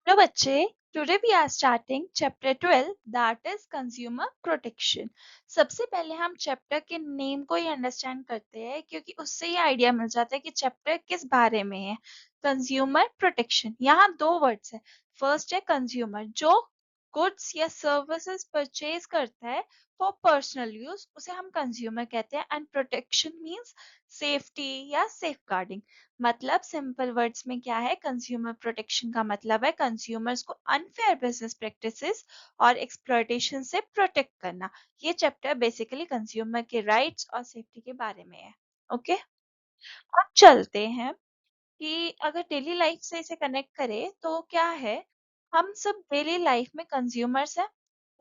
Hello बच्चे, today we are starting chapter 12 that is consumer protection. सबसे पहले हम चैप्टर के नेम को ही अंडरस्टैंड करते हैं क्योंकि उससे ही आइडिया मिल जाता है कि चैप्टर किस बारे में है। कंज्यूमर प्रोटेक्शन, यहाँ दो वर्ड्स है। फर्स्ट है कंज्यूमर, जो गुड्स या सर्विसेज परचेज करता है फॉर पर्सनल यूज, उसे हम कंज्यूमर कहते हैं। एंड प्रोटेक्शन मीन्स सेफ्टी या सेफगार्डिंग। मतलब सिंपल वर्ड्स में क्या है, कंज्यूमर प्रोटेक्शन का मतलब है कंज्यूमर्स को अनफेयर बिजनेस प्रैक्टिसेस और एक्सप्लॉयटेशन से प्रोटेक्ट करना। ये चैप्टर बेसिकली कंज्यूमर के राइट्स और सेफ्टी के बारे में है। ओके, अब चलते हैं कि अगर डेली लाइफ से इसे कनेक्ट करें तो क्या है, हम सब डेली लाइफ में कंज्यूमर्स हैं।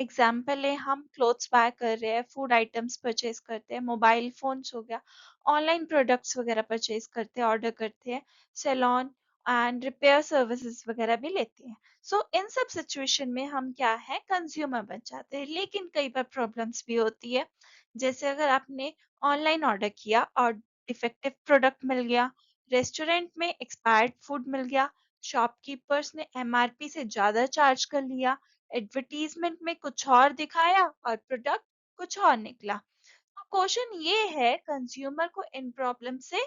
एग्जाम्पल है, हम क्लोथ्स बाय कर रहे हैं, फूड आइटम्स परचेज करते हैं, मोबाइल फोन्स हो गया, ऑनलाइन प्रोडक्ट्स वगैरह परचेज करते हैं, ऑर्डर करते हैं, सैलून एंड रिपेयर सर्विसेज वगैरह भी लेते हैं। सो इन सब सिचुएशन में हम क्या है, कंज्यूमर बन जाते हैं। लेकिन कई बार प्रॉब्लम्स भी होती है, जैसे अगर आपने ऑनलाइन ऑर्डर किया और डिफेक्टिव प्रोडक्ट मिल गया, रेस्टोरेंट में एक्सपायर्ड फूड मिल गया, शॉपकीपर्स ने एमआरपी से ज्यादा चार्ज कर लिया, एडवर्टीजमेंट में कुछ और दिखाया और प्रोडक्ट कुछ और निकला। तो क्वेश्चन ये है, कंज्यूमर को इन प्रॉब्लम से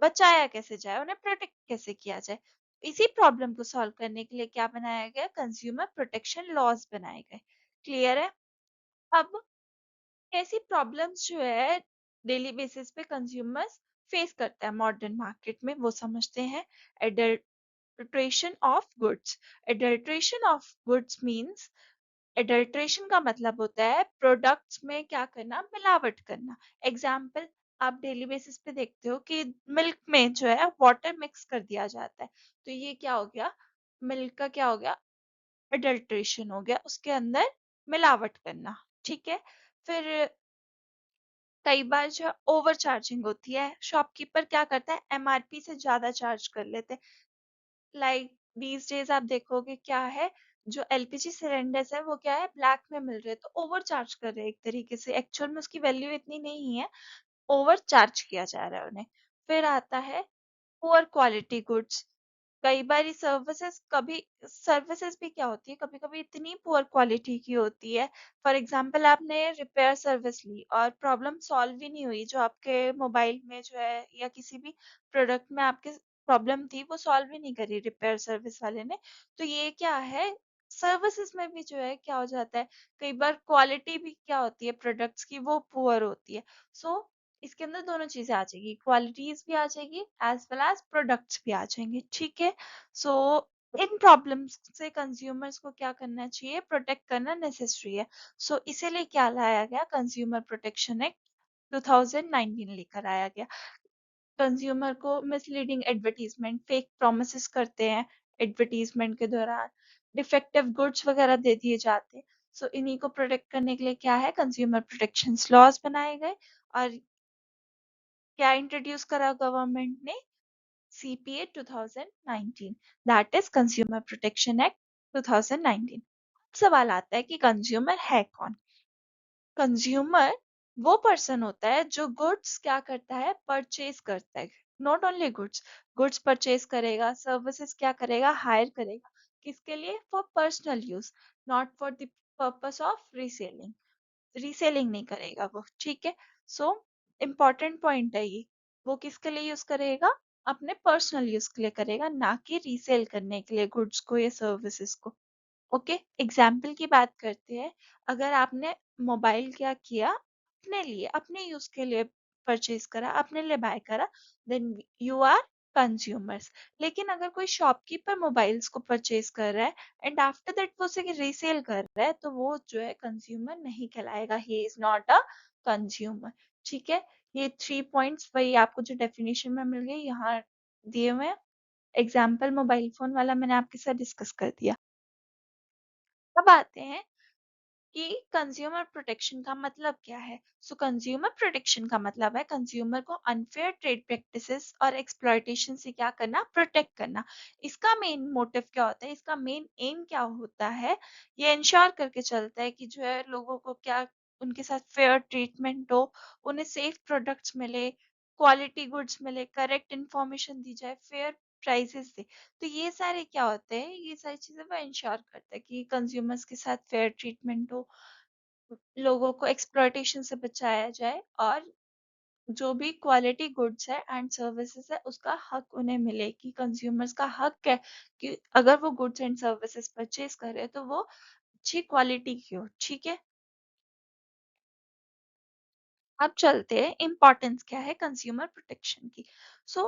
बचाया कैसे जाए, उन्हें प्रोटेक्ट कैसे किया जाए। इसी प्रॉब्लम को सॉल्व करने के लिए क्या बनाया गया, कंज्यूमर प्रोटेक्शन लॉज बनाए गए। क्लियर है? अब ऐसी प्रॉब्लम्स जो है डेली बेसिस पे कंज्यूमर्स फेस करता है मॉडर्न मार्केट में, वो समझते हैं। Adulteration of goods. Adulteration of goods means, adulteration का मतलब होता है प्रोडक्ट्स में क्या करना, मिलावट करना। एग्जाम्पल, आप डेली बेसिस पे देखते हो कि मिल्क में जो है वाटर मिक्स कर दिया जाता है, तो ये क्या हो गया, मिल्क का क्या हो गया, एडल्ट्रेशन हो गया, उसके अंदर मिलावट करना। ठीक है, फिर कई बार जो ओवर चार्जिंग होती है, शॉपकीपर क्या करता है, एमआरपी से ज्यादा चार्ज कर लेते हैं। लाइक दीज डेज आप देखोगे क्या है, जो एलपीजी सिलेंडर्स है वो क्या है, ब्लैक में मिल रहे हैं, तो ओवर चार्ज कर रहे हैं एक तरीके से। एक्चुअल में उसकी वैल्यू इतनी नहीं है, ओवर चार्ज किया जा रहा है उन्हें। फिर आता है पुअर क्वालिटी गुड्स। कई बार सर्विसेज भी क्या होती है, कभी कभी इतनी पुअर क्वालिटी की होती है। फॉर एग्जांपल, आपने रिपेयर सर्विस ली और प्रॉब्लम सॉल्व ही नहीं हुई, जो आपके मोबाइल में जो है या किसी भी प्रोडक्ट में आपके प्रॉब्लम थी वो सॉल्व ही नहीं करी रिपेयर सर्विस वाले ने। तो ये क्या है, सर्विसेज में भी जो है क्या हो जाता है, कई बार क्वालिटी भी क्या होती है प्रोडक्ट्स की, वो पुअर होती है। सो इसके अंदर दोनों चीजें आ जाएगी, क्वालिटीज भी आ जाएगी एज वेल एज प्रोडक्ट्स भी आ जाएंगे। ठीक है, सो इन प्रॉब्लम्स से कंज्यूमर्स को क्या करना चाहिए, प्रोटेक्ट करना नेसेसरी है। सो इसीलिए क्या लाया गया, कंज्यूमर प्रोटेक्शन एक्ट 2019 लेकर आया गया। कंज्यूमर को मिसलीडिंग एडवर्टीजमेंट, फेक प्रोमिस करते हैं एडवर्टीजमेंट के दौरान, डिफेक्टिव गुड्स वगैरह दे दिए जाते हैं। सो इन्हीं को प्रोटेक्ट करने के लिए क्या है, कंज्यूमर प्रोटेक्शन लॉज बनाए गए। और क्या इंट्रोड्यूस करा गवर्नमेंट ने, CPA 2019, that is consumer protection act 2019। सवाल आता है कि कंज्यूमर है कौन। कंज्यूमर वो पर्सन होता है जो गुड्स क्या करता है, परचेज करता है। Not only goods, goods purchase करेगा, सर्विसेज क्या करेगा, हायर करेगा। किसके लिए, for personal use, not for the purpose of reselling. Reselling नहीं करेगा वो। ठीक है, सो इम्पॉर्टेंट पॉइंट है ये। वो किसके लिए यूज करेगा, अपने पर्सनल यूज के लिए करेगा, ना कि रीसेल करने के लिए गुड्स को या सर्विसेज को। ओके, एग्जाम्पल की बात करते हैं। अगर आपने मोबाइल क्या किया, अपने लिए, अपने यूज के लिए परचेज करा, अपने लिए बाय करा, देन यू आर कंज्यूमर्स। लेकिन अगर कोई शॉपकीपर मोबाइल्स को परचेज कर रहा है एंड आफ्टर दैट वो उसे रीसेल कर रहा है, तो वो जो है कंज्यूमर नहीं कहलाएगा, he is not a consumer. ठीक है, ये 3 पॉइंट्स वही आपको जो डेफिनेशन में मिल गई यहाँ दिए हुए हैं। एग्जाम्पल मोबाइल फोन वाला मैंने आपके साथ डिस्कस कर दिया। अब आते हैं कि कंज्यूमर प्रोटेक्शन का मतलब क्या है। सो कंज्यूमर प्रोटेक्शन का मतलब है कंज्यूमर को अनफेयर ट्रेड प्रैक्टिसेस और एक्सप्लॉयटेशन से क्या करना, प्रोटेक्ट करना। इसका मेन मोटिव क्या होता है, इसका मेन एम क्या होता है, ये इंश्योर करके चलता है कि जो है लोगों को क्या, उनके साथ फेयर ट्रीटमेंट हो, उन्हें सेफ प्रोडक्ट्स मिले, क्वालिटी गुड्स मिले, करेक्ट इंफॉर्मेशन दी जाए, फेयर प्राइसेस दे। तो ये सारे क्या होते हैं, ये सारी चीज़ें वो इंश्योर करता है कि कंज्यूमर्स के साथ फेयर ट्रीटमेंट हो, लोगों को एक्सप्लॉयटेशन से बचाया जाए, और जो भी क्वालिटी गुड्स है एंड सर्विसेज है उसका हक उन्हें मिले, कि कंज्यूमर्स का हक है कि अगर वो गुड्स एंड सर्विसेज परचेज कर रहे हैं तो वो अच्छी क्वालिटी की हो। ठीक है, अब चलते हैं इम्पोर्टेंस क्या है कंज्यूमर प्रोटेक्शन की। सो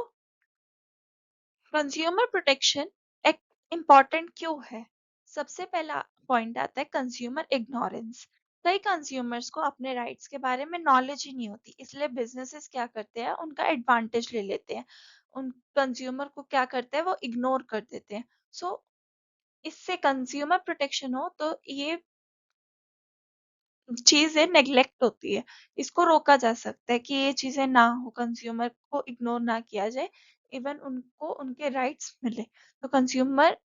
कंज्यूमर प्रोटेक्शन एक इम्पॉर्टेंट क्यों है? सबसे पहला पॉइंट आता है कंज्यूमर इग्नोरेंस। कई कंज्यूमर्स को अपने राइट्स के बारे में नॉलेज ही नहीं होती, इसलिए बिजनेसेस क्या करते हैं, उनका एडवांटेज ले लेते हैं, उन कंज्यूमर को क्या करते हैं, वो इग्नोर कर देते हैं। सो इससे कंज्यूमर प्रोटेक्शन हो तो ये चीजें नेग्लेक्ट होती है, इसको रोका जा सकता है कि ये चीजें ना हो, कंज्यूमर को इग्नोर ना किया जाए, इवन उनको उनके राइट्स मिले। तो कंज्यूमर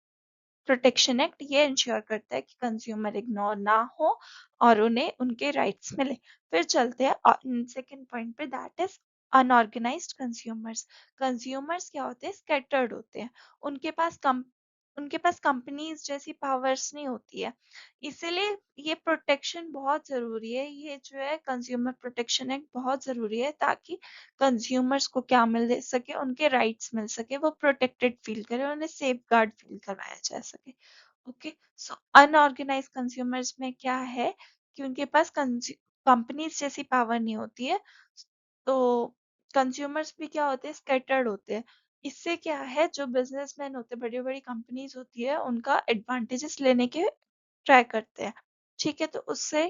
प्रोटेक्शन एक्ट ये इंश्योर करता है कि कंज्यूमर इग्नोर ना हो और उन्हें उनके राइट्स मिले। फिर चलते हैं सेकंड पॉइंट पे, that is unorganised consumers. Consumers क्या होते हैं, स्कैटर्ड होते हैं, उनके पास कम उनके पास कंपनीज जैसी पावर्स नहीं होती है, इसीलिए ये प्रोटेक्शन बहुत जरूरी है। ये जो है कंज्यूमर प्रोटेक्शन एक्ट बहुत जरूरी है, ताकि कंज्यूमर्स को क्या मिल सके, उनके राइट्स मिल सके, वो प्रोटेक्टेड फील करे, उन्हें सेफ गार्ड फील करवाया जा सके। ओके, सो अनऑर्गेनाइज कंज्यूमर्स में क्या है कि उनके पास कंपनीज जैसी पावर नहीं होती है, तो कंज्यूमर्स भी क्या होते हैं, स्कैटर्ड होते हैं। इससे क्या है, जो बिजनेसमैन होते हैं, बड़ी बड़ी कंपनीज होती है, उनका एडवांटेजेस लेने के ट्राई करते हैं। ठीक है, तो उससे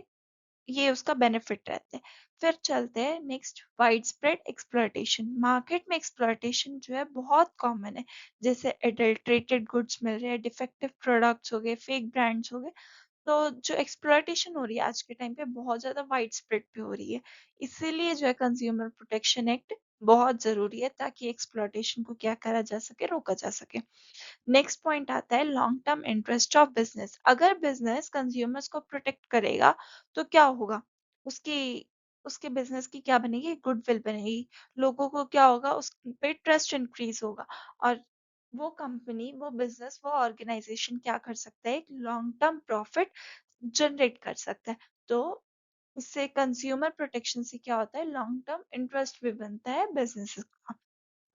ये उसका बेनिफिट रहता है। फिर चलते हैं next, wide spread exploitation. Market में एक्सप्लॉयटेशन जो है बहुत कॉमन है, जैसे एडल्ट्रेटेड गुड्स मिल रहे हैं, डिफेक्टिव प्रोडक्ट्स हो गए, फेक ब्रांड्स हो गए। तो जो एक्सप्लॉयटेशन हो रही है आज के टाइम पे बहुत ज्यादा वाइड स्प्रेड पे हो रही है, इसीलिए जो है कंज्यूमर प्रोटेक्शन एक्ट बहुत जरूरी है, ताकि एक्सप्लॉयटेशन को क्या करा जा सके, रोका जा सके। नेक्स्ट पॉइंट आता है long term interest of business. अगर बिजनेस कंज्यूमर्स को प्रोटेक्ट करेगा तो क्या होगा, उसकी उसके बिजनेस की क्या बनेगी, गुडविल बनेगी, लोगों को क्या होगा, उस पे ट्रस्ट इंक्रीज होगा, और वो कंपनी, वो बिजनेस, वो ऑर्गेनाइजेशन क्या कर सकता है, एक लॉन्ग टर्म प्रॉफिट जनरेट कर सकता है। तो इससे कंज्यूमर प्रोटेक्शन से क्या होता है, लॉन्ग टर्म इंटरेस्ट भी बनता है बिजनेस का।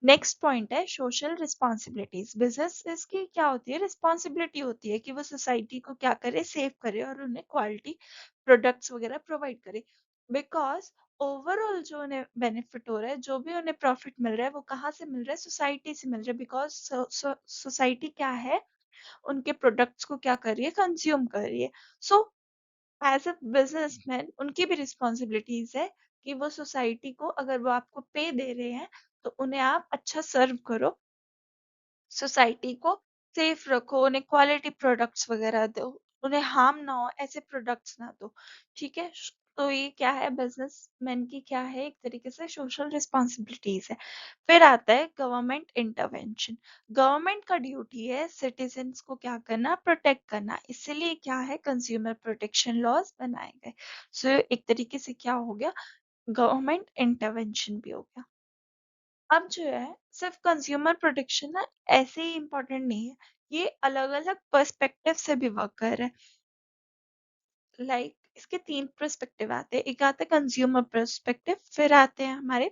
नेक्स्ट पॉइंट है सोशल रिस्पॉन्सिबिलिटीज। बिजनेस की क्या होती है, रिस्पॉन्सिबिलिटी होती है कि वो सोसाइटी को क्या करे, सेव करे, और उन्हें क्वालिटी प्रोडक्ट्स वगैरह प्रोवाइड करे। बिकॉज ओवरऑल जो उन्हें बेनिफिट हो रहा है, जो भी उन्हें प्रॉफिट मिल रहा है, वो कहाँ से मिल रहा है, सोसाइटी से मिल रहा है। बिकॉज सोसाइटी क्या है, उनके प्रोडक्ट्स को क्या कर रही है, कंज्यूम कर रही है। सो एज अ बिजनेसमैन उनकी भी रिस्पॉन्सिबिलिटीज है कि वो सोसाइटी को, अगर वो आपको पे दे रहे हैं, तो उन्हें आप अच्छा सर्व करो, सोसाइटी को सेफ रखो, उन्हें क्वालिटी प्रोडक्ट्स वगैरह दो, उन्हें हार्म ना हो ऐसे प्रोडक्ट्स ना दो। ठीक है, तो ये क्या है, बिजनेसमैन की क्या है, एक तरीके से सोशल रिस्पॉन्सिबिलिटीज है। फिर आता है गवर्नमेंट इंटरवेंशन। गवर्नमेंट का ड्यूटी है सिटीजन्स को क्या करना, प्रोटेक्ट करना, इसीलिए क्या है, कंज्यूमर प्रोटेक्शन लॉज बनाए गए। सो एक तरीके से क्या हो गया, गवर्नमेंट इंटरवेंशन भी हो गया। अब जो है, सिर्फ कंज्यूमर प्रोटेक्शन ना ऐसे ही इम्पोर्टेंट नहीं है, ये अलग अलग पर्सपेक्टिव से भी वर्क कर रहा है। इसके तीन पर्सपेक्टिव आते हैं, एक आता है कंज्यूमर पर्सपेक्टिव, फिर आते हैं हमारे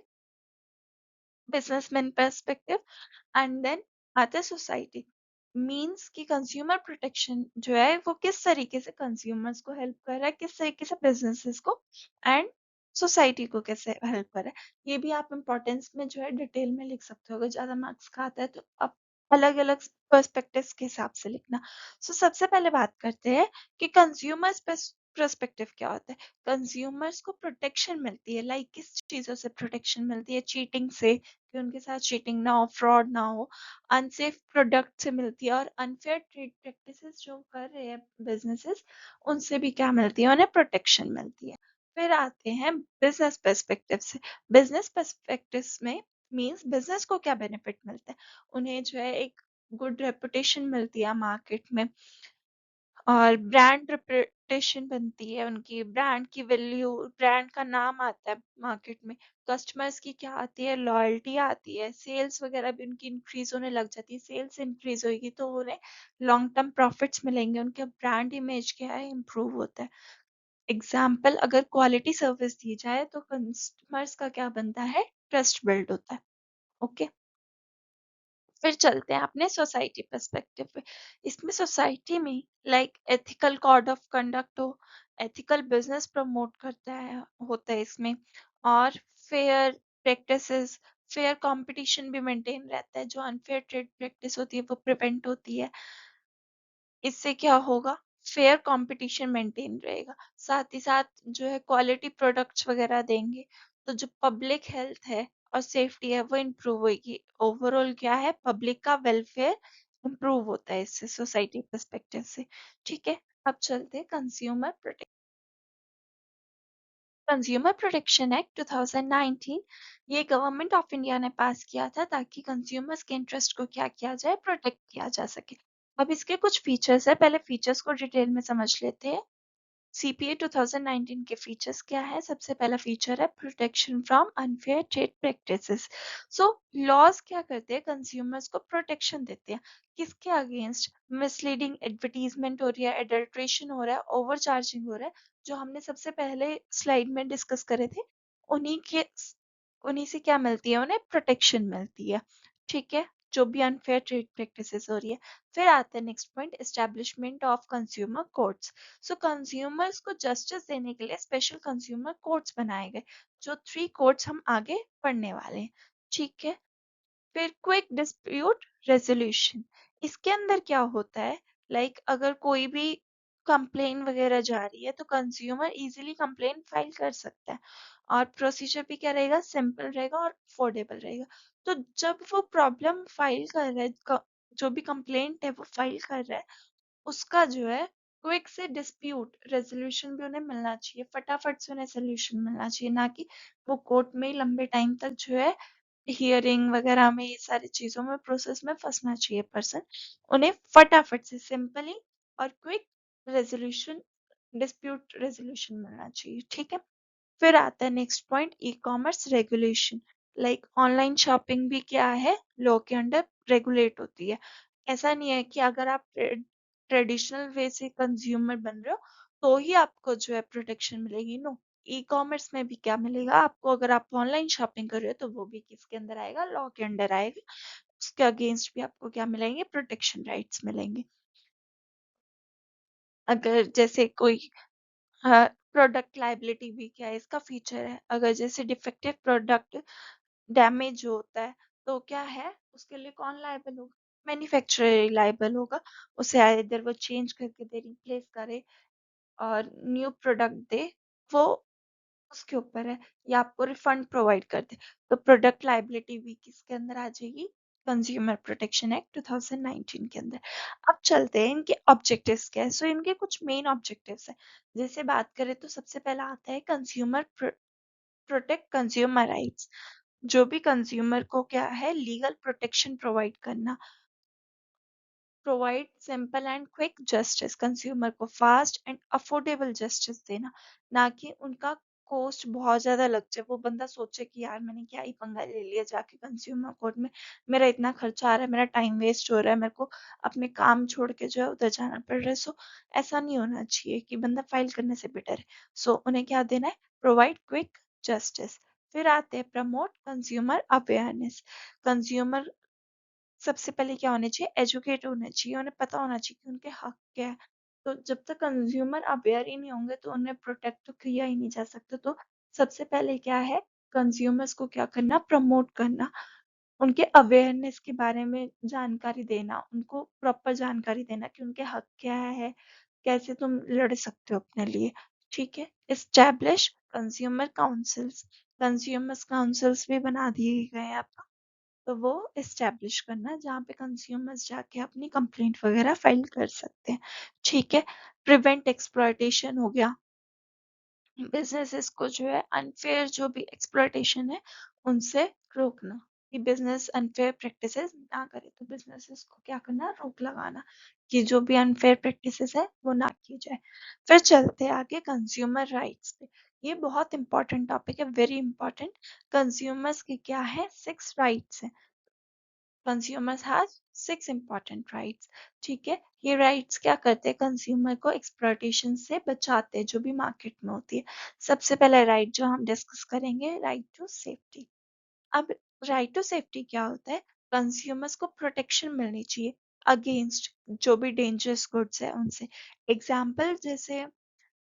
बिजनेसमैन पर्सपेक्टिव, एंड देन आता है सोसाइटी। मीन्स कि कंज्यूमर प्रोटेक्शन जो है वो किस तरीके से कंज्यूमर्स को हेल्प कर रहा है, किस तरीके से बिजनेसेस को, एंड सोसाइटी को कैसे हेल्प कर रहा है। ये भी आप इम्पोर्टेंस में जो है डिटेल में लिख सकते हो, अगर ज्यादा मार्क्स का आता है तो आप अलग अलग पर्सपेक्टिव्स के हिसाब से लिखना। सबसे पहले बात करते हैं कि कंज्यूमर्स पर्सपेक्टिव क्या होता है। कंज्यूमर्स को प्रोटेक्शन मिलती है, किस चीजों से प्रोटेक्शन मिलती है, चीटिंग से, कि उनके साथ चीटिंग ना हो, फ्रॉड ना हो, अनसेफ प्रोडक्ट से मिलती है, और अनफेयर ट्रेड प्रैक्टिसेस जो कर रहे हैं बिजनेसेस, उनसे भी क्या मिलती है, उन्हें प्रोटेक्शन मिलती है। फिर आते हैं बिजनेस पर्सपेक्टिव से। बिजनेस पर्सपेक्टिव में मींस बिजनेस को क्या बेनिफिट मिलता है, उन्हें जो है एक गुड रेपुटेशन मिलती है मार्केट में, और ब्रांड रेपुटेशन बनती है, उनकी ब्रांड की वैल्यू, ब्रांड का नाम आता है मार्केट में, कस्टमर्स की क्या आती है, लॉयल्टी आती है, सेल्स वगैरह भी उनकी इंक्रीज होने लग जाती है। सेल्स इंक्रीज होगी तो उन्हें लॉन्ग टर्म प्रॉफिट्स मिलेंगे, उनका ब्रांड इमेज क्या है, इम्प्रूव होता है। एग्जाम्पल, अगर क्वालिटी सर्विस दी जाए तो कस्टमर्स का क्या बनता है, ट्रस्ट बिल्ड होता है। ओके, फिर चलते हैं अपने सोसाइटी पर्सपेक्टिव पे। इसमें सोसाइटी में like ethical code of conduct हो, एथिकल बिजनेस प्रमोट करता है, होता है इसमें, और फेयर प्रैक्टिसेस, फेयर कंपटीशन भी मेंटेन रहता है, जो अनफेयर ट्रेड प्रैक्टिस होती है वो प्रिवेंट होती है। इससे क्या होगा, फेयर कंपटीशन मेंटेन रहेगा, साथ ही साथ जो है क्वालिटी प्रोडक्ट्स वगैरह देंगे, तो जो पब्लिक हेल्थ है और सेफ्टी है वो इम्प्रूव होगी। ओवरऑल क्या है, पब्लिक का वेलफेयर इम्प्रूव होता है इससे, सोसाइटी पर्सपेक्टिव से। ठीक है, अब चलते हैं कंज्यूमर प्रोटेक्शन एक्ट 2019। ये गवर्नमेंट ऑफ इंडिया ने पास किया था ताकि कंज्यूमर्स के इंटरेस्ट को क्या किया जाए, प्रोटेक्ट किया जा सके। अब इसके कुछ फीचर्स है, पहले फीचर्स को डिटेल में समझ लेते हैं। सीपीए 2019 के फीचर्स क्या है, सबसे पहला फीचर है protection from unfair trade practices. So laws क्या करते हैं, कंज्यूमर्स को प्रोटेक्शन देते हैं, किसके अगेंस्ट, मिसलीडिंग एडवर्टीजमेंट हो रही है, एडल्ट्रेशन हो रहा है, ओवर चार्जिंग हो रहा है, जो हमने सबसे पहले स्लाइड में डिस्कस करे थे, उन्हीं के उन्हीं से क्या मिलती है, उन्हें प्रोटेक्शन मिलती है। ठीक है, जो भी अनफेयर ट्रेड प्रैक्टिसेस हो रही है। फिर आता है next point, establishment of consumer courts. So consumers को जस्टिस देने के लिए स्पेशल कंज्यूमर कोर्ट्स बनाए गए, जो 3 कोर्ट्स हम आगे पढ़ने वाले हैं। ठीक है, फिर क्विक डिस्प्यूट रेजोल्यूशन, इसके अंदर क्या होता है, लाइक अगर कोई भी कंप्लेन वगैरह जा रही है तो कंज्यूमर इजीली कंप्लेन फाइल कर सकता है, और प्रोसीजर भी क्या रहेगा, सिंपल रहेगा और अफोर्डेबल रहेगा। तो जब वो प्रॉब्लम फाइल कर रहा है, जो भी कंप्लेंट है वो फाइल कर रहा है, उसका जो है क्विक से डिस्प्यूट रेजोल्यूशन भी उन्हें मिलना चाहिए, फटाफट से उन्हें सोल्यूशन मिलना चाहिए, ना कि वो कोर्ट में ही लंबे टाइम तक जो है हियरिंग वगैरह में, ये सारी चीजों में, प्रोसेस में फंसना चाहिए पर्सन। उन्हें फटाफट से सिंपली और क्विक रेजोल्यूशन, डिस्प्यूट रेजोल्यूशन मिलना चाहिए। ठीक है, फिर आता है next point, e commerce regulation. Like online shopping भी क्या है, लॉ के अंडर रेगुलेट होती है। ऐसा नहीं है कि अगर आप ट्रेडिशनल वे से कंज्यूमर बन रहे हो तो ही आपको जो है प्रोटेक्शन मिलेगी, नो। ई कॉमर्स में भी क्या मिलेगा आपको, अगर आप ऑनलाइन शॉपिंग कर रहे हो तो वो भी किसके अंदर आएगा, लॉ के अंडर आएगा। उसके अगेंस्ट भी आपको क्या मिलेंगे, प्रोटेक्शन राइट्स मिलेंगे। अगर जैसे कोई, हाँ, प्रोडक्ट लाइबिलिटी भी क्या है, इसका फीचर है, अगर जैसे डिफेक्टिव प्रोडक्ट डैमेज होता है तो क्या है, उसके लिए कौन लायबल होगा, मैन्युफैक्चरर लायबल होगा। उसे आइदर वो चेंज करके दे, रिप्लेस करे और न्यू प्रोडक्ट दे, वो उसके ऊपर है, या आपको रिफंड प्रोवाइड कर दे। तो प्रोडक्ट लायबिलिटी भी किसके अंदर आ जाएगी, कंज्यूमर प्रोटेक्शन एक्ट 2019 के अंदर। अब चलते हैं इनके ऑब्जेक्टिव्स क्या है। सो इनके कुछ मेन ऑब्जेक्टिव्स है, जैसे बात करें तो सबसे पहला आता है कंज्यूमर प्रोटेक्ट कंज्यूमर राइट्स, जो भी कंज्यूमर को क्या है, लीगल प्रोटेक्शन प्रोवाइड करना, provide simple and quick justice, consumer को फास्ट एंड अफोर्डेबल जस्टिस देना, ना कि उनका कॉस्ट बहुत ज्यादा लग जाए, वो बंदा सोचे कि यार मैंने क्या ही पंगा ले लिया जाके कंज्यूमर कोर्ट में, मेरा इतना खर्चा आ रहा है, मेरा टाइम वेस्ट हो रहा है, मेरे को अपने काम छोड़ के जो है उधर जाना पड़ रहा है। सो ऐसा नहीं होना चाहिए कि बंदा फाइल करने से बेटर है। सो उन्हें क्या देना है, प्रोवाइड क्विक जस्टिस। फिर आते हैं प्रमोट कंज्यूमर अवेयरनेस। कंज्यूमर सबसे पहले क्या होने चाहिए, एजुकेट होने चाहिए, उन्हें पता होना चाहिए कि उनके हक क्या है। तो जब तक कंज्यूमर अवेयर ही नहीं होंगे तो उन्हें प्रोटेक्ट तो किया ही नहीं जा सकता। तो सबसे पहले क्या है, कंज्यूमर्स को क्या करना, प्रमोट करना, उनके अवेयरनेस के बारे में जानकारी देना, उनको प्रॉपर जानकारी देना कि उनके हक क्या है, कैसे तुम लड़ सकते हो अपने लिए। ठीक है, establish consumer councils, consumers councils भी बना दिए गए हैं अब, तो वो इस्टेब्लिश करना जहाँ पे कंज्यूमर्स जाके अपनी कंप्लेंट वगैरह फाइल कर सकते हैं। ठीक है, प्रिवेंट एक्सप्लॉयटेशन हो गया, बिजनेसेस को जो है अनफेयर जो भी एक्सप्लॉयटेशन है उनसे रोकना। कि बिजनेस अनफेयर प्रैक्टिसेस ना करे, तो बिजनेसेस को क्या करना, रोक लगाना कि जो भी अनफेयर प्रैक्टिसेस है वो ना की जाए। फिर चलते हैं आगे कंज्यूमर राइट्स पे। ये बहुत इंपॉर्टेंट टॉपिक है, वेरी इंपॉर्टेंट। कंज्यूमर्स के क्या है, 6 राइट्स हैं। Consumers has 6 important rights. ठीक है, ये राइट्स क्या करते हैं, कंज्यूमर को एक्सप्लॉयटेशन से बचाते हैं जो भी मार्केट में होती है। सबसे पहला राइट जो हम डिस्कस करेंगे, राइट टू सेफ्टी। अब राइट टू सेफ्टी क्या होता है, कंज्यूमर्स को प्रोटेक्शन मिलनी चाहिए अगेंस्ट जो भी डेंजरस गुड्स है उनसे। एग्जाम्पल जैसे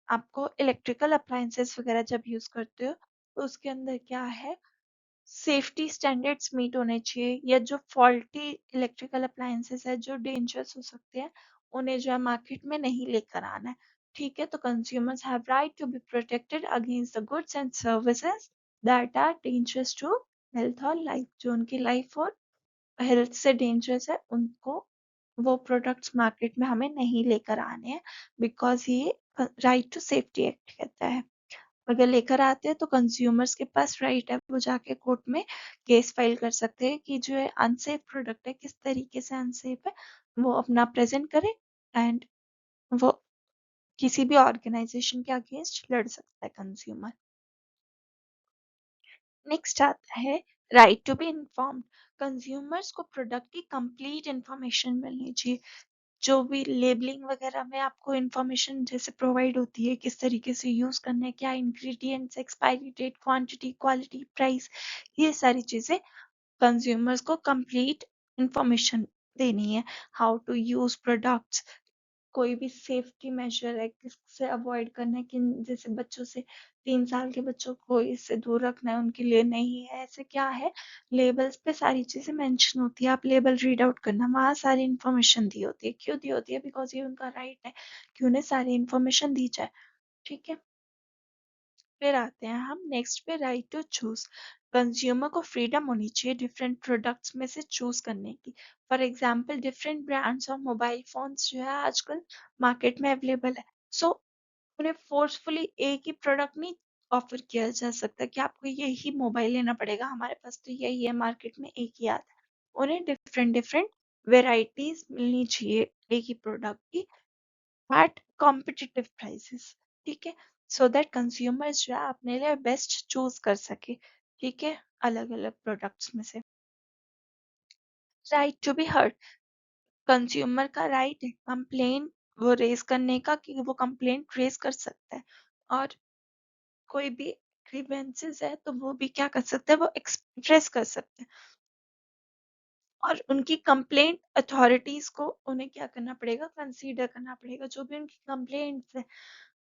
आपको इलेक्ट्रिकल अप्लायंसेस वगैरह जब यूज करते हो तो उसके अंदर क्या है, सेफ्टी स्टैंडर्ड्स मीट होने चाहिए, या जो फॉल्टी इलेक्ट्रिकल अप्लायंसेस है जो डेंजरस हो सकते हैं उन्हें जो है मार्केट में नहीं लेकर आना है। ठीक है, तो consumers have right to be protected against the goods and services that are dangerous to health और लाइफ। जो उनकी लाइफ और हेल्थ से डेंजरस है उनको वो प्रोडक्ट्स मार्केट में हमें नहीं लेकर आने हैं, बिकॉज ये राइट टू सेफ्टी एक्ट कहता है। अगर लेकर आते हैं तो कंज्यूमर्स के पास राइट है, वो जाके कोर्ट में केस फाइल कर सकते हैं कि जो है अनसेफ प्रोडक्ट है, किस तरीके से अनसेफ है, वो अपना प्रेजेंट करे एंड वो किसी भी ऑर्गेनाइजेशन के अगेंस्ट लड़ सकता है कंज्यूमर। नेक्स्ट आता है right to be informed. Consumers को प्रोडक्ट की कंप्लीट इंफॉर्मेशन मिलनी चाहिए। जो भी लेबलिंग वगैरह में आपको इंफॉर्मेशन जैसे प्रोवाइड होती है, किस तरीके से यूज करना है, क्या ingredients, expiry date, quantity, quality, price, ये सारी चीजें कंज्यूमर्स को कंप्लीट इंफॉर्मेशन देनी है। हाउ टू यूज प्रोडक्ट्स, कोई भी सेफ्टी मेजर है किससे अवॉइड करना है, किन जैसे बच्चों से, 3 साल के बच्चों को इससे दूर रखना है, उनके लिए नहीं है, ऐसे क्या है, लेबल्स पे सारी चीजें मेंशन होती है, आप लेबल रीड आउट करना, वहां सारी इंफॉर्मेशन दी होती है। क्यों दी होती है, बिकॉज ये उनका राइट है कि उन्हें सारी इंफॉर्मेशन दी जाए। ठीक है, फिर आते हैं हम नेक्स्ट पे, राइट टू चूज। कंज्यूमर को फ्रीडम होनी चाहिए डिफरेंट प्रोडक्ट्स में से चूज करने की। फॉर एग्जाम्पल डिफरेंट ब्रांड्स और मोबाइल फोन्स जो है आजकल मार्केट में अवेलेबल है, सो उन्हें फोर्सफुली एक ही प्रोडक्ट नहीं ऑफर किया जा सकता कि आपको यही मोबाइल लेना पड़ेगा, हमारे पास तो यही है मार्केट में, एक ही आता है। उन्हें डिफरेंट डिफरेंट वेराइटीज मिलनी चाहिए एक ही प्रोडक्ट की at competitive prices। ठीक है, सो दैट कंज्यूमर्स जो है अपने लिए बेस्ट चूज कर सके। ठीक है, अलग अलग प्रोडक्ट्स में से। Right to be heard. Consumer का राइट है कंप्लेन वो रेज करने का, कि वो कंप्लेंट रेज कर सकता है, और कोई भी ग्रीवेंसेस है तो वो भी क्या कर सकता है, वो एक्सप्रेस कर सकते हैं, और उनकी कंप्लेंट अथॉरिटीज को उन्हें क्या करना पड़ेगा, कंसीडर करना पड़ेगा। जो भी उनकी कंप्लेंट्स है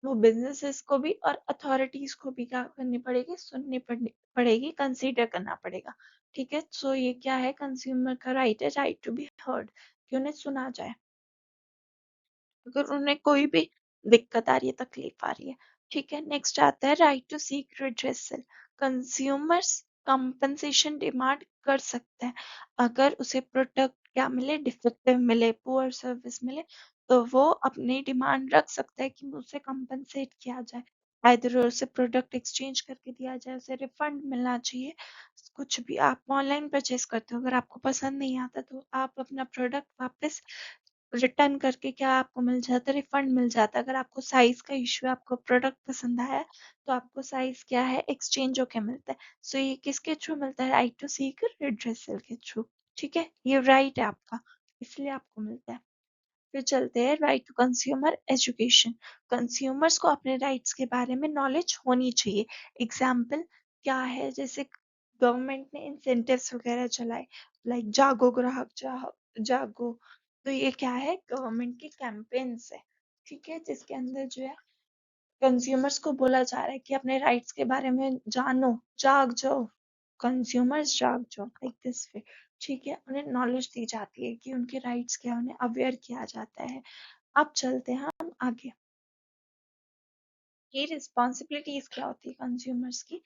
वो बिजनेसेस को भी और अथॉरिटीज को भी क्या करनी पड़ेगी, सुननी पड़ेगी, कंसीडर करना पड़ेगा। ठीक है, सो ये क्या है, कंज्यूमर का राइट है, राइट टू बी हर्ड, कि उन्हें सुना जाए अगर उन्हें कोई भी दिक्कत आ रही है, तकलीफ आ रही है। ठीक है, नेक्स्ट आता है right to seek redressal. Consumers compensation demand कर सकते हैं अगर उसे प्रोडक्ट क्या मिले, डिफेक्टिव मिले, पुअर सर्विस मिले, तो वो अपनी डिमांड रख सकता है कि उसे कंपनसेट किया जाए, आइदर उसे प्रोडक्ट एक्सचेंज करके दिया जाए, उसे रिफंड मिलना चाहिए। कुछ भी आप ऑनलाइन परचेज करते हो, अगर आपको पसंद नहीं आता तो आप अपना प्रोडक्ट वापस रिटर्न करके क्या आपको मिल जाता है, रिफंड मिल जाता है। अगर आपको साइज का इश्यू है, आपको प्रोडक्ट पसंद आया है, तो आपको साइज क्या है, एक्सचेंज होके मिलता है। सो ये किसके थ्रू मिलता है, राइट टू सीक रिड्रेसल के थ्रू। ठीक है, ये राइट है आपका, इसलिए आपको मिलता है। फिर चलते हैं right to consumer education. Consumers को अपने राइट्स के बारे में नॉलेज होनी चाहिए। एग्जाम्पल क्या है, जैसे गवर्नमेंट ने इंसेंटिव्स वगैरह चलाए, लाइक जागो ग्राहक जागो, तो ये क्या है, गवर्नमेंट के कैंपेन्स है। ठीक है, जिसके अंदर जो है कंज्यूमर्स को बोला जा रहा है कि अपने राइट्स के बारे में जानो, जाग जाओ, कंज्यूमर्स जाग जाओ, लाइक दिस वे। ठीक है, उन्हें नॉलेज दी जाती है कि उनके राइट्स क्या है, उन्हें अवेयर किया जाता है। अब चलते हैं हम आगे, ये रिस्पॉन्सिबिलिटीज क्या होती है कंज्यूमर्स की।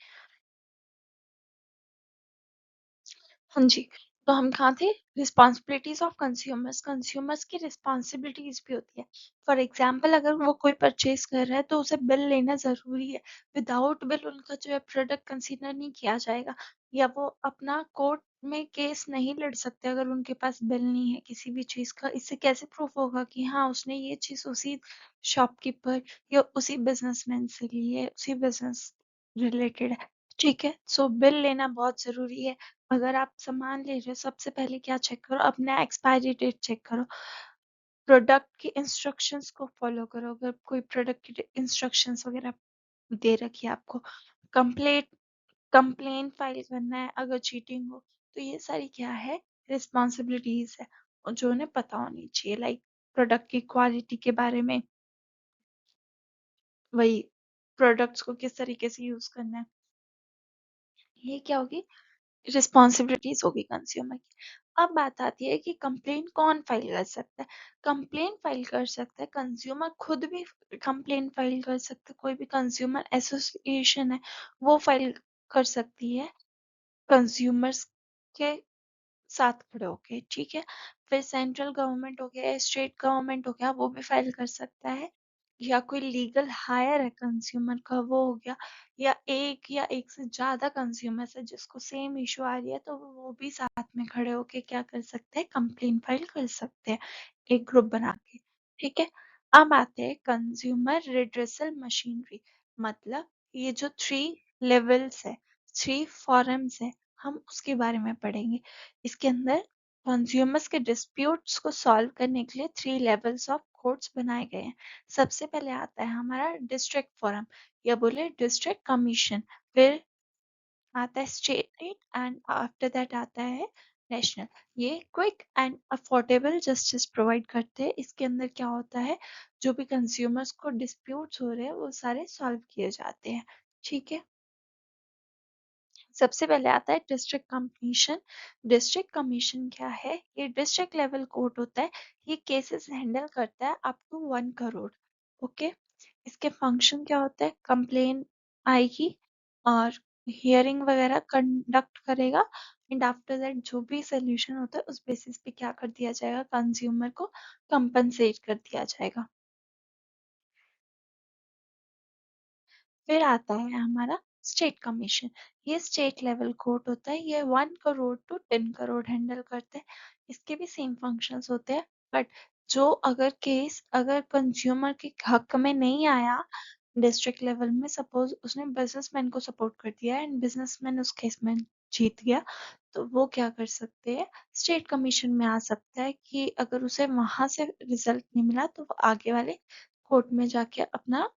हाँ जी, तो हम कहाँ थे, रिस्पॉन्सिबिलिटीज ऑफ कंज्यूमर्स। कंज्यूमर्स की रिस्पॉन्सिबिलिटीज भी होती है। फॉर एग्जाम्पल अगर वो कोई परचेज कर रहा है तो उसे बिल लेना जरूरी है, विदाउट बिल उनका जो है प्रोडक्ट कंसीडर नहीं किया जाएगा, या वो अपना कोड में केस नहीं लड़ सकते अगर उनके पास बिल नहीं है किसी भी चीज़ का। इससे कैसे प्रूफ होगा कि हाँ, उसने ये चीज़ उसी शॉपकीपर या उसी बिज़नेसमैन से ली है, उसी बिज़नेस रिलेटेड है। ठीक है? सो बिल लेना बहुत ज़रूरी है। अगर आप सामान ले रहे हो, सबसे पहले क्या चेक करो, अपना एक्सपायरी डेट चेक करो। प्रोडक्ट की इंस्ट्रक्शंस को फॉलो करो। अगर कोई प्रोडक्ट की इंस्ट्रक्शंस वगैरह दे रखी है आपको, कंप्लेंट कंप्लेन फाइल करना है अगर चीटिंग हो, तो ये सारी क्या है, रिस्पॉन्सिबिलिटीज है और जो उन्हें पता होनी चाहिए। लाइक प्रोडक्ट की क्वालिटी के बारे में, वही प्रोडक्ट्स को किस तरीके से यूज करना है, ये क्या होगी, रिस्पॉन्सिबिलिटीज होगी कंज्यूमर की। अब बात आती है कि कंप्लेन कौन फाइल कर सकता है। कंप्लेन फाइल कर सकता है कंज्यूमर खुद भी, कंप्लेन फाइल कर सकता है कोई भी कंज्यूमर एसोसिएशन है, वो फाइल कर सकती है कंज्यूमर्स के साथ खड़े होके। ठीक है? फिर सेंट्रल गवर्नमेंट हो गया, स्टेट गवर्नमेंट हो गया, वो भी फाइल कर सकता है, या कोई लीगल हायर है कंज्यूमर का, वो हो गया, या एक से ज्यादा कंज्यूमर है जिसको सेम इशू आ रही है, तो वो भी साथ में खड़े होके क्या कर सकते हैं, कंप्लेन फाइल कर सकते हैं, एक ग्रुप बना के। ठीक है? अब आते हैं कंज्यूमर रिड्रेसल मशीनरी। मतलब ये जो 3 लेवल्स है, 3 फॉरम्स है, हम उसके बारे में पढ़ेंगे। इसके अंदर कंज्यूमर्स के डिस्प्यूट्स को सॉल्व करने के लिए 3 लेवल्स ऑफ कोर्ट्स बनाए गए हैं। सबसे पहले आता है हमारा डिस्ट्रिक्ट फोरम, या बोले डिस्ट्रिक्ट कमीशन। फिर आता है स्टेट, एंड आफ्टर दैट आता है नेशनल। ये quick and affordable justice provide करते हैं। इसके अंदर क्या होता है, जो भी कंज्यूमर्स को डिस्प्यूट्स हो रहे हैं वो सारे सॉल्व किए जाते हैं। ठीक है? सबसे पहले आता है डिस्ट्रिक्ट कमीशन। डिस्ट्रिक्ट कमीशन क्या है, ये डिस्ट्रिक्ट लेवल कोर्ट होता है। ये केसेस हैंडल करता है अप टू 1 करोड़। ओके? इसके फंक्शन क्या होता है, कंप्लेन आएगी और हियरिंग वगैरह कंडक्ट करेगा, एंड आफ्टर दैट जो भी सोल्यूशन होता है उस बेसिस पे क्या कर दिया जाएगा, कंज्यूमर को कंपनसेट कर दिया जाएगा। फिर आता है हमारा स्टेट कमीशन। ये स्टेट लेवल कोर्ट होता है, ये 1 करोड़ टू 10 करोड़ हैंडल करते हैं। इसके भी सेम फंक्शंस होते हैं, बट जो अगर केस अगर कंज्यूमर के हक में नहीं आया डिस्ट्रिक्ट लेवल में, सपोज उसने बिजनेसमैन को सपोर्ट कर दिया एंड बिजनेसमैन उस केस में जीत गया, तो वो क्या कर सकते हैं, स्टेट कमीशन में आ सकता है कि अगर उसे वहां से रिजल्ट नहीं मिला तो वो आगे वाले कोर्ट में जाके अपना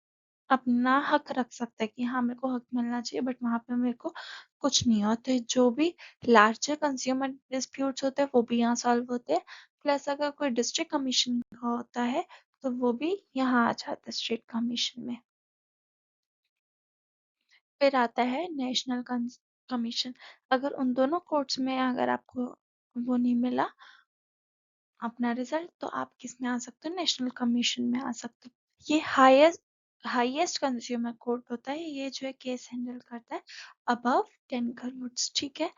अपना हक रख सकता है कि हाँ, मेरे को हक मिलना चाहिए, बट वहां पे मेरे को कुछ नहीं होता है। जो भी लार्जर कंज्यूमर डिस्प्यूट्स होते हैं वो भी यहाँ सॉल्व होते हैं। प्लस अगर कोई डिस्ट्रिक्ट कमीशन का होता है तो वो भी यहाँ आ जाता है स्टेट कमीशन में। फिर आता है नेशनल कमीशन। अगर उन दोनों कोर्ट्स में अगर आपको वो नहीं मिला अपना रिजल्ट, तो आप किस में आ सकते हो, नेशनल कमीशन में आ सकते हो। ये हाईएस्ट कंज्यूमर कोर्ट होता है, ये जो है केस हैंडल करता है अबव 10 करोड़। ठीक है?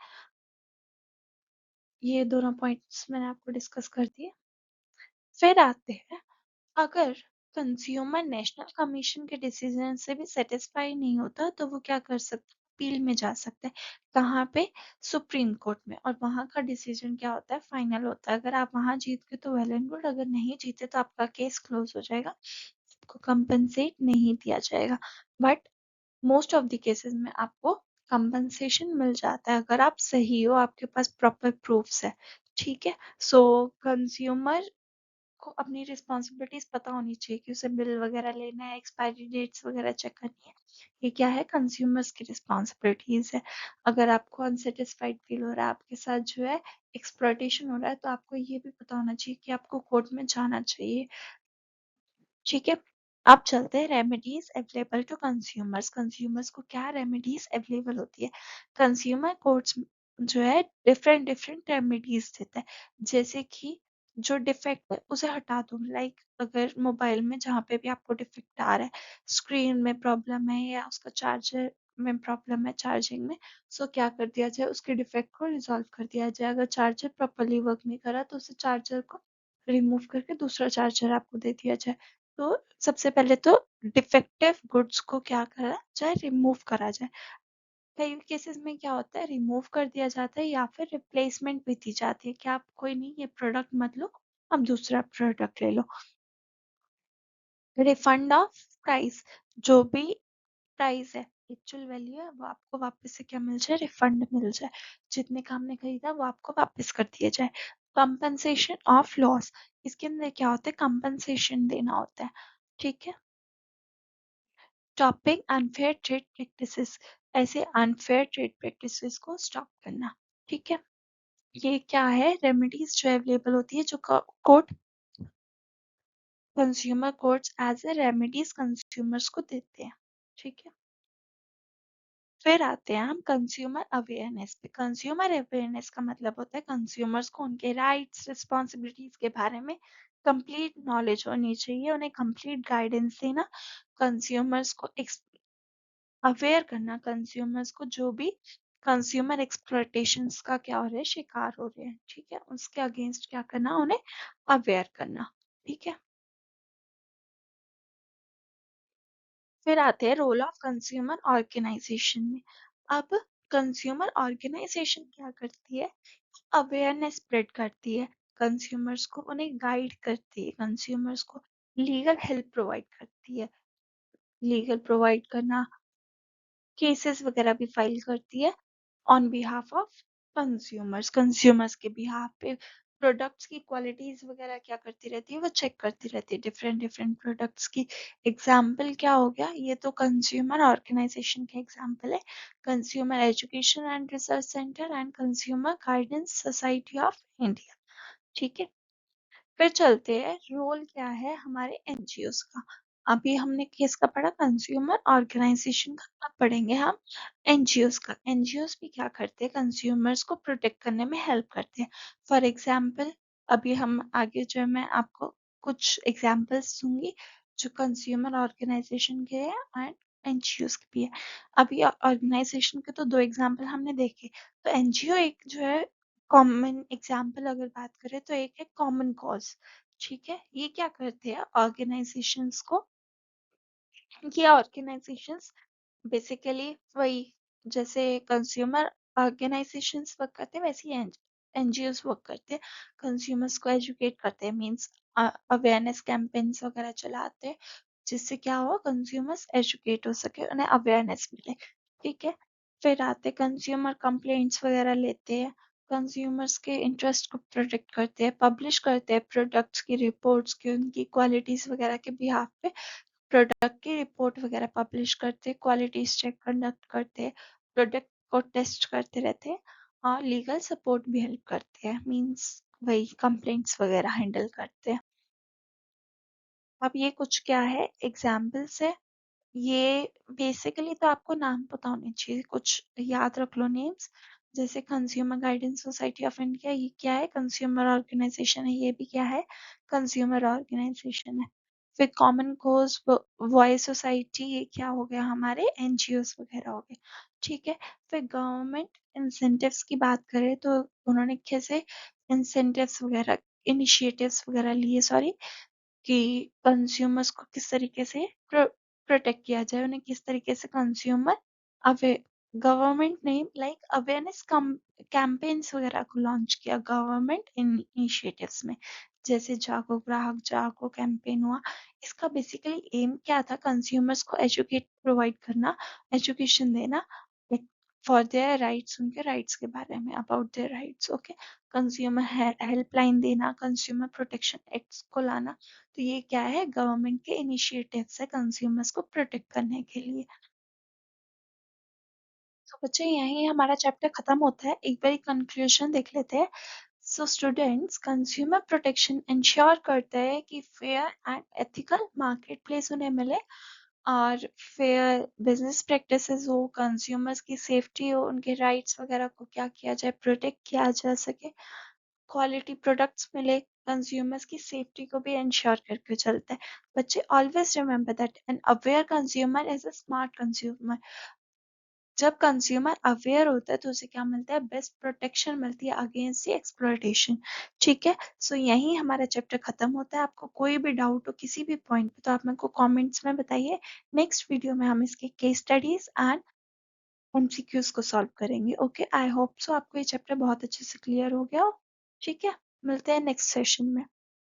ये दोनों पॉइंट्स मैंने आपको डिस्कस कर दिए। फिर आते हैं, अगर कंज्यूमर नेशनल कमीशन के डिसीजन से भी सेटिस्फाई नहीं होता तो वो क्या कर सकता है, अपील में जा सकता है। कहाँ पे, सुप्रीम कोर्ट में, और वहां का डिसीजन क्या होता है, फाइनल होता है। अगर आप वहां जीत गए तो वेल एंड गुड, अगर नहीं जीते तो आपका केस क्लोज हो जाएगा, आपको कंपनसेट नहीं दिया जाएगा। But most of the cases में आपको कंपनसेशन मिल जाता है अगर आप सही हो, आपके पास प्रॉपर प्रूफ्स है। ठीक है? सो कंज्यूमर को अपनी रिस्पॉन्सिबिलिटीज पता होनी चाहिए कि उसे बिल वगैरह लेना है, एक्सपायरी डेट्स वगैरह चेक करनी है। ये क्या है, कंज्यूमर्स की रिस्पॉन्सिबिलिटीज है। अगर आपको अनसेटिस्फाइड फील हो रहा है, आपके साथ जो है एक्सप्लॉयटेशन हो रहा है, तो आपको ये भी पता होना चाहिए कि आपको कोर्ट में जाना चाहिए। ठीक है? अब चलते हैं remedies available to consumers. Consumers को क्या रेमेडीज अवेलेबल होती है, कंज्यूमर कोर्ट्स जो है डिफरेंट डिफरेंट रेमेडीज देता है। जैसे कि जो डिफेक्ट है उसे हटा दो। लाइक अगर मोबाइल में जहाँ पे भी आपको डिफेक्ट आ रहा है, स्क्रीन में प्रॉब्लम है या उसका चार्जर में प्रॉब्लम है, चार्जिंग में, सो क्या कर दिया जाए, उसके डिफेक्ट को रिजॉल्व कर दिया जाए। अगर चार्जर प्रॉपरली वर्क नहीं कर रहा तो उसे चार्जर को रिमूव करके दूसरा चार्जर आपको दे दिया जाए। तो सबसे पहले तो डिफेक्टिव गुड्स को क्या करा जाए, रिमूव करा जाए। कई केसेस में क्या होता है, रिमूव कर दिया जाता है या फिर रिप्लेसमेंट भी दी जाती है कि आप कोई नहीं, ये प्रोडक्ट मत लो, आप दूसरा प्रोडक्ट ले लो। रिफंड ऑफ प्राइस, जो भी प्राइस है, एक्चुअल वैल्यू है, वो आपको वापस से क्या मिल जाए, रिफंड मिल जाए। जितने का हमने खरीदा वो आपको वापस कर दिया जाए। कंपनसेशन ऑफ लॉस, इसके अंदर क्या होता है, कंपनसेशन देना होता है। ठीक है। स्टॉपिंग अनफेयर ट्रेड प्रैक्टिसेस, ऐसे अनफेयर ट्रेड प्रैक्टिसेस को स्टॉप करना। ठीक है। ये क्या है, रेमेडीज जो अवेलेबल होती है, जो court, consumer courts as a remedies consumers को देते हैं। ठीक है। फिर आते हैं हम कंज्यूमर अवेयरनेस पे। कंज्यूमर अवेयरनेस का मतलब होता है कंज्यूमर्स को उनके राइट्स, रिस्पॉन्सिबिलिटीज के बारे में कंप्लीट नॉलेज होनी चाहिए, उन्हें कंप्लीट गाइडेंस देना, कंज्यूमर्स को अवेयर करना, कंज्यूमर्स को जो भी कंज्यूमर एक्सप्लॉयटेशंस का क्या हो रहा है, शिकार हो रहे हैं। ठीक है, उसके अगेंस्ट क्या करना, उन्हें अवेयर करना। ठीक है। फिर आते हैं रोल ऑफ कंज्यूमर ऑर्गेनाइजेशन में। अब कंज्यूमर ऑर्गेनाइजेशन क्या करती है, अवेयरनेस स्प्रेड करती है, कंज्यूमर्स को उन्हें गाइड करती है, कंज्यूमर्स को लीगल हेल्प प्रोवाइड करती है। लीगल प्रोवाइड करना, केसेस वगैरह भी फाइल करती है on behalf of consumers, consumers के बिहाफ पे। प्रोडक्ट्स की क्वालिटीज वगैरह क्या करती रहती है, वो चेक करती रहती है, डिफरेंट डिफरेंट प्रोडक्ट्स की। एग्जाम्पल क्या हो गया, ये तो कंज्यूमर ऑर्गेनाइजेशन के एग्जाम्पल है, consumer education and research centre and consumer guidance society of India. ठीक है। फिर चलते हैं, रोल क्या है हमारे एनजीओज का। अभी हमने किसका पढ़ा, कंज्यूमर ऑर्गेनाइजेशन का, अब पढ़ेंगे हम एनजीओज का। एनजीओज भी क्या करते हैं, कंज्यूमर्स को प्रोटेक्ट करने में हेल्प करते हैं। फॉर एग्जाम्पल, अभी हम आगे जो है, मैं आपको कुछ एग्जाम्पल्स दूंगी जो कंज्यूमर ऑर्गेनाइजेशन के हैं एंड एनजीओज के भी है। अभी ऑर्गेनाइजेशन के तो दो एग्जाम्पल हमने देखे, तो एनजीओ एक जो है, कॉमन एग्जाम्पल अगर बात करें तो एक है कॉमन कॉज। ठीक है। ये क्या करते हैं, ऑर्गेनाइजेशंस को, ये ऑर्गेनाइजेशंस बेसिकली वही, जैसे कंज्यूमर ऑर्गेनाइजेशंस वर्क करते हैं, वैसे ही एनजीओस वर्क करते हैं, कंज्यूमर्स को एजुकेट करते हैं, मींस अवेयरनेस कैंपेन्स वगैरह चलाते हैं, जिससे क्या हो, कंज्यूमर्स एजुकेट हो सके, उन्हें अवेयरनेस मिले। ठीक है। फिर आते कंज्यूमर कंप्लेंट्स वगैरह लेते हैं, कंज्यूमर्स के इंटरेस्ट को प्रोटेक्ट करते हैं, पब्लिश करते हैं प्रोडक्ट्स की रिपोर्ट्स की, उनकी क्वालिटीज वगैरह के बिहाफ पे प्रोडक्ट की रिपोर्ट वगैरह पब्लिश करते, क्वालिटीज चेक कंडक्ट करते, प्रोडक्ट को टेस्ट करते रहते हैं, और लीगल सपोर्ट भी हेल्प करते हैं, मींस वही कंप्लेंट्स वगैरह हैंडल करते हैं। अब ये कुछ क्या है, एग्जाम्पल्स है। ये बेसिकली तो आपको नाम पता होने चाहिए, कुछ याद रख लो नेम्स। जैसे consumer guidance society of India, ये क्या है, कंज्यूमर ऑर्गेनाइजेशन है, ये भी क्या है, कंज्यूमर ऑर्गेनाइजेशन है। फिर कॉमन कोज वॉइस सोसाइटी, ये क्या हो गया, हमारे एनजीओस वगैरह हो गए। ठीक है। फिर गवर्नमेंट इंसेंटिव्स की बात करें तो उन्होंने कैसे इंसेंटिव्स वगैरह, इनिशिएटिव्स वगैरह लिए, सॉरी, कि कंज्यूमर्स को किस तरीके से प्रोटेक्ट किया जाए, उन्हें किस तरीके से कंज्यूमर अवे, गवर्नमेंट ने लाइक अवेयरनेस कैंपेन्स वगैरह को लॉन्च किया गवर्नमेंट इनिशिएटिव्स में, जैसे जागो ग्राहक जागो कैंपेन हुआ। इसका बेसिकली एम क्या था, कंज्यूमर्स को एजुकेट प्रोवाइड करना, एजुकेशन देना फॉर देयर राइट्स, उनके राइट्स के बारे में, about their rights. Okay. Consumer helpline देना, कंज्यूमर प्रोटेक्शन एक्ट को लाना। तो ये क्या है, गवर्नमेंट के इनिशिएटिव्स है कंज्यूमर्स को प्रोटेक्ट करने के लिए। तो बच्चे यहीं हमारा चैप्टर खत्म होता है, एक बार कंक्लूजन देख लेते हैं। So students, consumer protection ensure करता है कि fair and ethical market place उन्हें मिले, और फेयर बिजनेस प्रैक्टिसेस हो, कंज्यूमर्स की सेफ्टी हो, उनके राइट्स वगैरह को क्या किया जाए, प्रोटेक्ट किया जा सके, क्वालिटी प्रोडक्ट्स मिले, कंज्यूमर्स की सेफ्टी को भी इंश्योर करके चलता है। बच्चे always remember that an aware consumer is a smart consumer. जब कंज्यूमर अवेयर होता है तो उसे क्या मिलता है, बेस्ट प्रोटेक्शन मिलती है अगेंस्ट दी एक्सप्लॉयटेशन। ठीक है। सो यही हमारा चैप्टर खत्म होता है। आपको कोई भी डाउट हो किसी भी पॉइंट पे तो आप मेरे को कमेंट्स में बताइए। नेक्स्ट वीडियो में हम इसके केस स्टडीज एंड एमसीक्यूज को सॉल्व करेंगे। ओके, आई होप सो आपको ये चैप्टर बहुत अच्छे से क्लियर हो गया हो। ठीक है, मिलते हैं नेक्स्ट सेशन में।